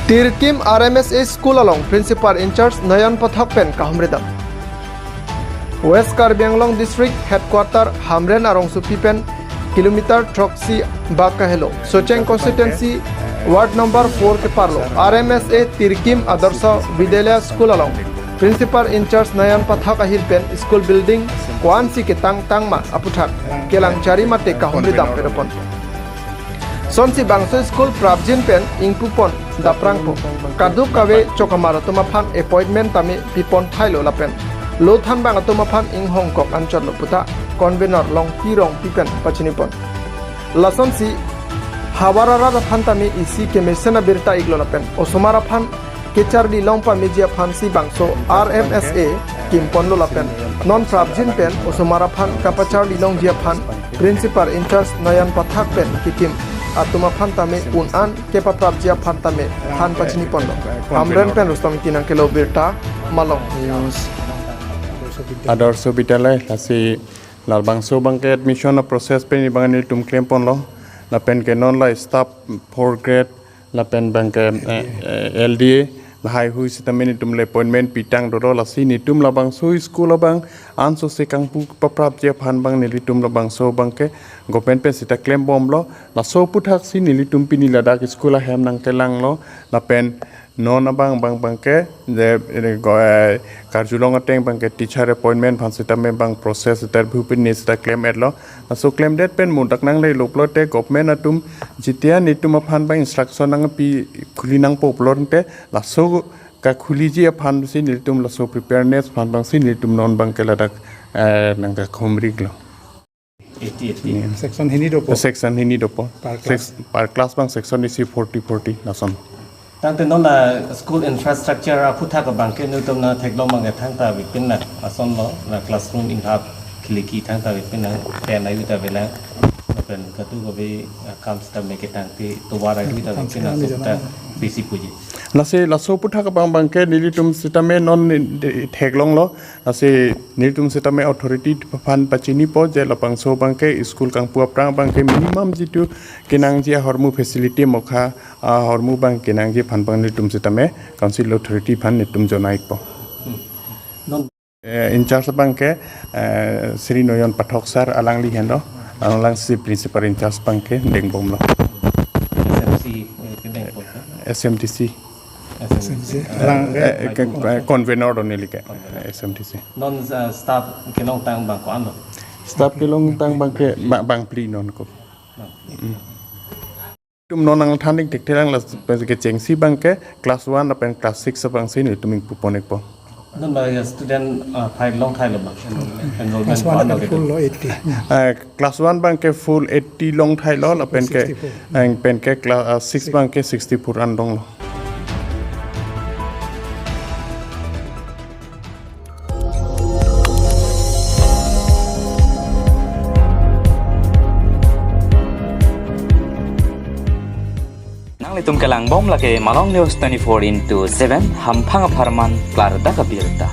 Tirkim RMSA School along Principal in charge Nayan Pathak pen kahumri dam. West Karbi Anglong District Headquarter Hamren arong supi pen kilometer troksi bakahelo. Socheng constituency Ward number 4 ke parlo. RMSA Tirkim Adarsa Vidyalaya School along Principal in charge Nayan Pathak ahil pen school building kuansi ke tang ma aputhak kelang cari mate kahumri dam perapon. Sonsi bangso school prabjin pen ingpupon daprangpo kadu kawe chokamara tumaphan appointment tami pipon thailo lapen lothan bang tumaphan ing hongkok anchor loputa convener long tirong pipen pachinipon lasonsi hawarara phan tami isi kemesena birta iglo lapen osomara phan kechardi longpa media phan si bangso RMSA kimpon lo lapen non prabjin pen osomara phan kapachardi long dia phan principal in charge Nayan Pathak pen kikim atuma phantame unan kepa prabjia phantame phan pachini pondo amran pen rustam kinang kelo birta malong news Adarsa Vidyalaya lasi lalbangso bangke admission process pen bangani tum claim ponlo la pen ke non la staff 4 grade la pen bangke LDA la hai hui sitameni tum le appointment pitang doro la si ni tum la bangso school bang anso se kangpu paprabjia phan bang ni tum la bangso bangke government pen sita claim bomlo la so puthak si ni tum pini la dak school a hem nang telang lo la pen non bang bangke je karjulong ateng bangke teacher appointment phan sita me bang process interview pin ni sita claim etlo so claim date pen mundak nang le loplo te government atum jitia ni tum phan bang instruction nang pi khuli nang poplon te la so ka khuli ji phan si ni tum la so preparedness phan bang si ni tum non bangke la dak nang ka khomri glo section hini dopo per class bang section is 40 nason Tante nona school infrastructure puthak bangke nutum na theklo manga thangta wipin na ason lo na classroom in hab kliki thangta wipin na pen ayu ta vela pen katu go be kam sta make tangti to wara ayu ta wipin na sota basic puji lase laso puthak bang bangke nilitum sitame non theklong lo lase nilitum sitame authority phan pachini po je lapang so bangke school kang puap prang bangke minimum jitu kinang ji hormu facility mokha hormu bang kinang ji phan bang nilitum sitame council authority phan nitum jonaik po in charge bangke Sri Nayan Pathak sir alangli hendo alang si principal in charge bangke dengbom lo SMTC convener donelike SMTC non staff kenong tang bang ko ano staff kelong tang bangke bang pli non ko tum non ang thaning tektelang la ke chengsi bangke class 1 apen class 6 bang sin tuming puponek po non ba student thai long thai lo ba enrollment class 1 full 80 class 1 bangke full 80 long thai lo apen ke pen ke class 6 bangke 64 andong lo Tum kelang bom lake Malong News 24/7 ham phang pharman klar da kabirta